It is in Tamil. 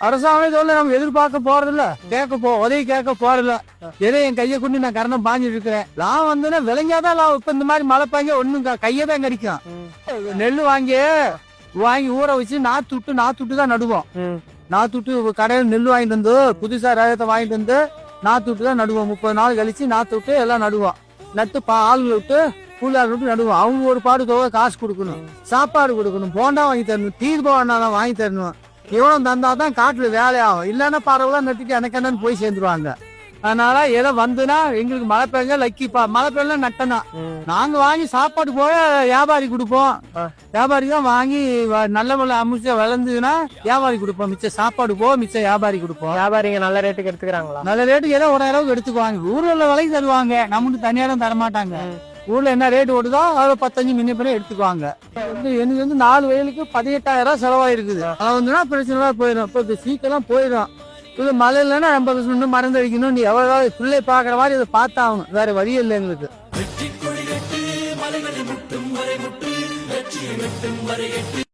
அரசாங்கத்தோட நம்ம எதிர்பார்க்க போறதில்ல, உதவி கேட்க போறதில்ல. ஏதோ என் கையை கொண்டு நான் கரணம் பாஞ்சிட்டு இருக்கிறேன். லாபம் வந்துன்னா விளைஞ்சாதான் லாபம். இப்ப இந்த மாதிரி மழை பாங்க ஒண்ணும் கையை தான் கடிக்கும். நெல் வாங்கி ஊற வச்சு நாத்து விட்டு தான் நடுவோம். நாத்து விட்டு கடையில் நெல் வாங்கிட்டு வந்து புதுசா ரகத்தை வாங்கிட்டு வந்து நாத்து விட்டு தான் நடுவோம். 30 நாள் கழிச்சு நாத்து விட்டு எல்லாம் நடுவோம். நட்டு ஆளுங்களை விட்டு கூலியாள் விட்டு நடுவோம். அவங்க ஒரு பாடு தொகை காசு கொடுக்கணும், சாப்பாடு கொடுக்கணும், போண்டா வாங்கி தரணும், டீர் போண்டா வாங்கி தரணும். இவனும் தந்தாதான் காட்டுல வேலையாகும். இல்லைன்னா பறவைலாம் நட்டுட்டு எனக்கு என்னன்னு போய் சேர்ந்துருவாங்க. அதனால ஏதோ வந்துன்னா எங்களுக்கு மழை பெய்ய லக்கிப்பா. மழை பெய்யல நட்டனா நாங்க வாங்கி சாப்பாடு போய் வியாபாரி கொடுப்போம். வியாபாரி தான் வாங்கி நல்ல அமிச்ச விளைஞ்சதுன்னா வியாபாரி கொடுப்போம். மிச்சம் சாப்பாடு மிச்சம் வியாபாரி கொடுப்போம். வியாபாரிங்க நல்ல ரேட்டுக்கு எடுத்துக்கிறாங்களா? நல்ல ரேட்டுக்கு ஏதோ ஒரு அளவுக்கு எடுத்துக்குவாங்க. ஊர்ல உள்ள விலைக்கு தருவாங்க, நமக்கு தனியாரம் தரமாட்டாங்க. ஊர்ல என்ன ரேட் ஓடுதோ அதை 15 முன்ன பிறகு எடுத்துக்குவாங்க. எனக்கு வந்து 4 வயலுக்கு 18,000 ரூபாய் செலவாயிருக்குது. அதை வந்துன்னா பிரச்சனை போயிடும். இப்போ சீக்கிரம் போயிடும். இது மழை இல்லைன்னா 50 மருந்து அடிக்கணும். நீ எவ்வளவு பிள்ளை பாக்குற மாதிரி இதை பார்த்தாகணும். வேற வழி இல்லை எங்களுக்கு.